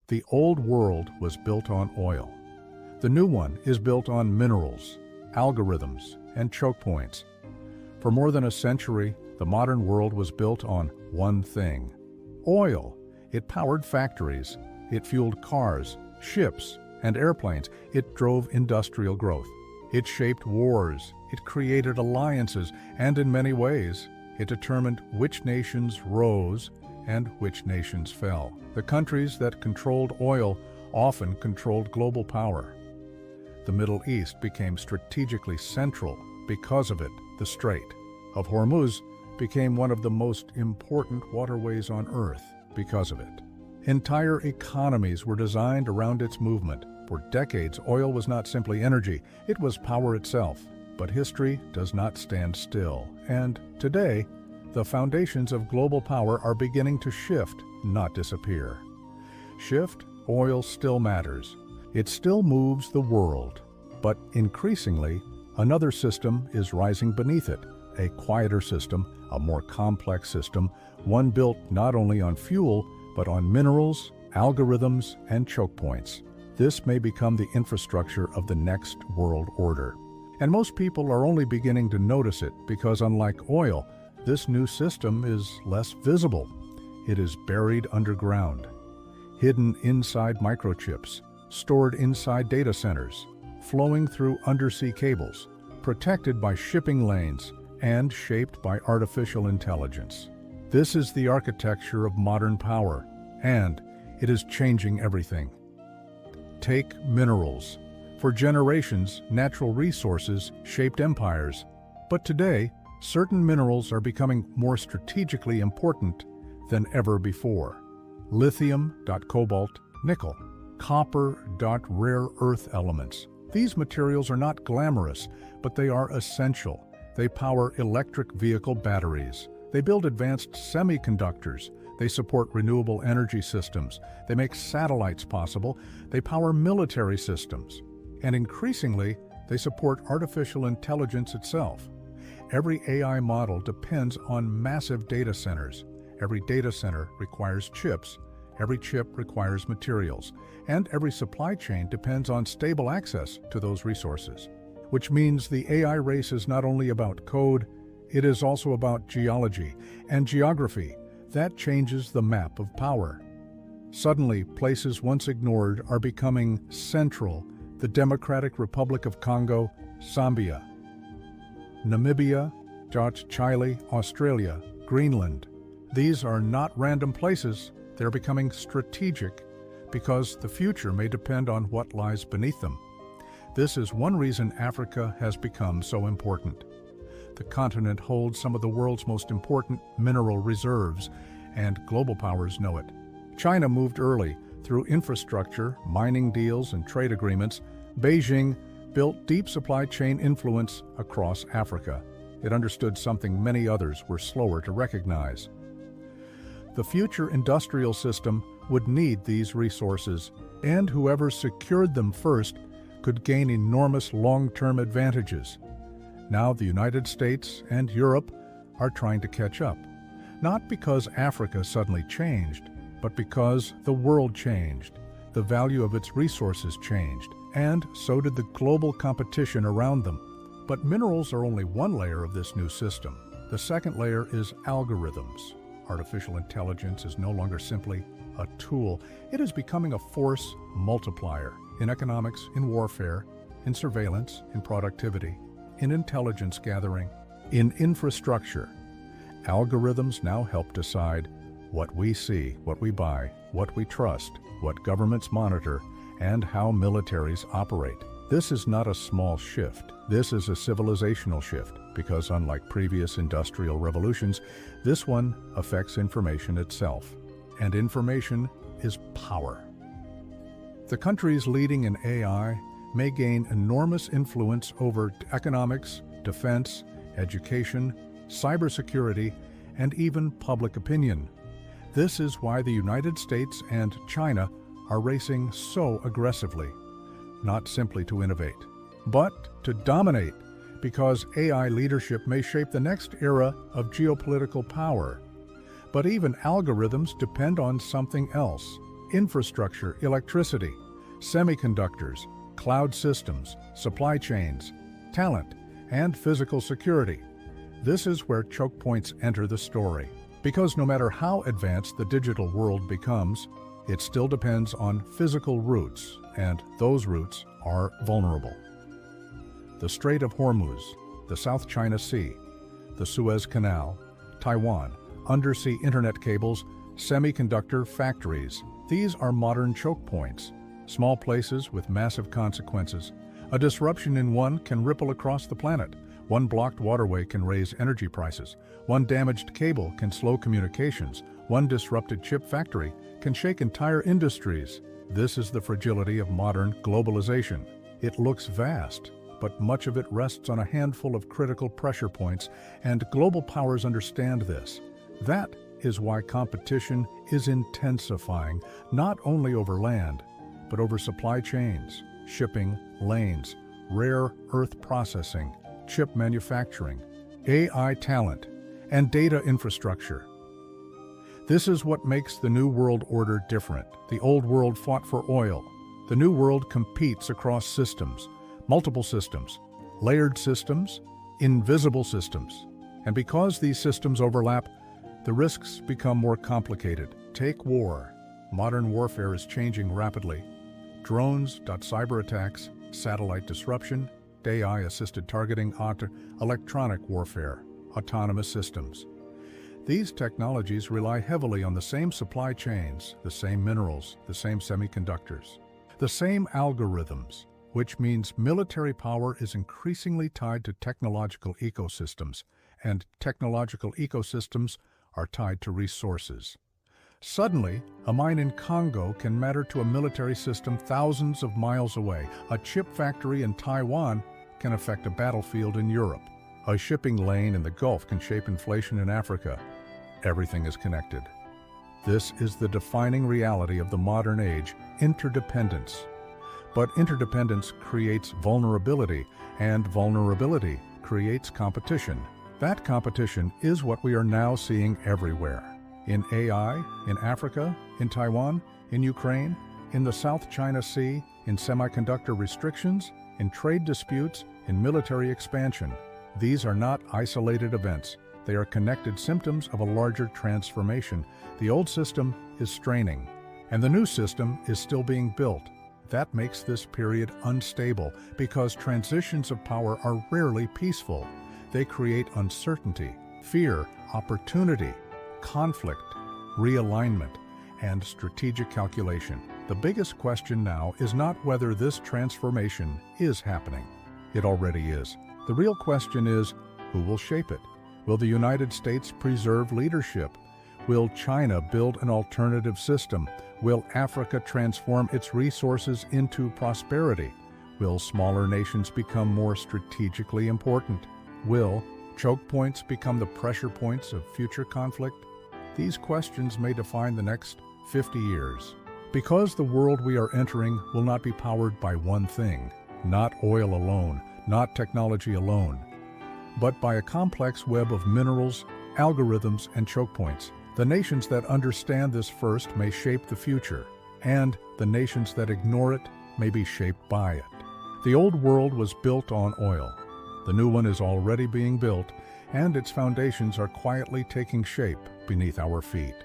The old world was built on oil. The new one is built on minerals, algorithms, and choke points. For more than a century, the modern world was built on one thing: oil. It powered factories, it fueled cars, ships, and airplanes. It drove industrial growth. It shaped wars, it created alliances, and in many ways, it determined which nations rose and which nations fell. The countries that controlled oil often controlled global power. The Middle East became strategically central because of it. The Strait of Hormuz became one of the most important waterways on Earth because of it. Entire economies were designed around its movement. For decades, oil was not simply energy, it was power itself. But history does not stand still, and today, the foundations of global power are beginning to shift, not disappear. Shift, oil still matters. It still moves the world. But increasingly, another system is rising beneath it, a quieter system, a more complex system, one built not only on fuel, but on minerals, algorithms, and choke points. This may become the infrastructure of the next world order. And most people are only beginning to notice it because, unlike oil, this new system is less visible. It is buried underground, hidden inside microchips, stored inside data centers, flowing through undersea cables, protected by shipping lanes, and shaped by artificial intelligence. This is the architecture of modern power, and it is changing everything. Take minerals. For generations, natural resources shaped empires. But today, certain minerals are becoming more strategically important than ever before. Lithium, cobalt, nickel, copper, rare earth elements. These materials are not glamorous, but they are essential. They power electric vehicle batteries. They build advanced semiconductors. They support renewable energy systems. They make satellites possible. They power military systems. And increasingly, they support artificial intelligence itself. Every AI model depends on massive data centers. Every data center requires chips. Every chip requires materials. And every supply chain depends on stable access to those resources. Which means the AI race is not only about code, it is also about geology and geography. That changes the map of power. Suddenly, places once ignored are becoming central. The Democratic Republic of Congo, Zambia, Namibia, Chile, Australia, Greenland. These are not random places. They're becoming strategic because the future may depend on what lies beneath them. This is one reason Africa has become so important. The continent holds some of the world's most important mineral reserves, and global powers know it. China moved early. Through infrastructure, mining deals, and trade agreements, Beijing built deep supply chain influence across Africa. It understood something many others were slower to recognize. The future industrial system would need these resources, and whoever secured them first could gain enormous long-term advantages. Now the United States and Europe are trying to catch up, not because Africa suddenly changed, but because the world changed. The value of its resources changed, and so did the global competition around them. But minerals are only one layer of this new system. The second layer is algorithms. Artificial intelligence is no longer simply a tool. It is becoming a force multiplier in economics, in warfare, in surveillance, in productivity, in intelligence gathering, in infrastructure. Algorithms now help decide what we see, what we buy, what we trust, what governments monitor, and how militaries operate. This is not a small shift. This is a civilizational shift because, unlike previous industrial revolutions, this one affects information itself. And information is power. The countries leading in AI may gain enormous influence over economics, defense, education, cybersecurity, and even public opinion. This is why the United States and China are racing so aggressively, not simply to innovate, but to dominate, because AI leadership may shape the next era of geopolitical power. But even algorithms depend on something else. infrastructure, electricity, semiconductors, cloud systems, supply chains, talent, and physical security. This is where choke points enter the story. Because no matter how advanced the digital world becomes, it still depends on physical routes, and those routes are vulnerable. The Strait of Hormuz, the South China Sea, the Suez Canal, Taiwan, undersea internet cables, semiconductor factories. These are modern choke points, small places with massive consequences. A disruption in one can ripple across the planet. One blocked waterway can raise energy prices. One damaged cable can slow communications. One disrupted chip factory can shake entire industries. This is the fragility of modern globalization. It looks vast, but much of it rests on a handful of critical pressure points, and global powers understand this. That is why competition is intensifying, not only over land, but over supply chains, shipping lanes, rare earth processing, chip manufacturing, AI talent, and data infrastructure. This is what makes the New World Order different. The old world fought for oil. The New World competes across systems, multiple systems, layered systems, invisible systems. And because these systems overlap, the risks become more complicated. Take war. Modern warfare is changing rapidly. Drones, cyber attacks, satellite disruption, AI-assisted targeting, electronic warfare, autonomous systems. These technologies rely heavily on the same supply chains, the same minerals, the same semiconductors, the same algorithms, which means military power is increasingly tied to technological ecosystems, and technological ecosystems are tied to resources. Suddenly, a mine in Congo can matter to a military system thousands of miles away. A chip factory in Taiwan can affect a battlefield in Europe. A shipping lane in the Gulf can shape inflation in Africa. Everything is connected. This is the defining reality of the modern age, interdependence. But interdependence creates vulnerability, and vulnerability creates competition. That competition is what we are now seeing everywhere. In AI, in Africa, in Taiwan, in Ukraine, in the South China Sea, in semiconductor restrictions, in trade disputes, in military expansion. These are not isolated events. They are connected symptoms of a larger transformation. The old system is straining, and the new system is still being built. That makes this period unstable because transitions of power are rarely peaceful. They create uncertainty, fear, opportunity, conflict, realignment, and strategic calculation. The biggest question now is not whether this transformation is happening. It already is. The real question is, who will shape it? Will the United States preserve leadership? Will China build an alternative system? Will Africa transform its resources into prosperity? Will smaller nations become more strategically important? Will choke points become the pressure points of future conflict? These questions may define the next 50 years. Because the world we are entering will not be powered by one thing, not oil alone, not technology alone, but by a complex web of minerals, algorithms, and choke points. The nations that understand this first may shape the future, and the nations that ignore it may be shaped by it. The old world was built on oil. The new one is already being built, and its foundations are quietly taking shape beneath our feet.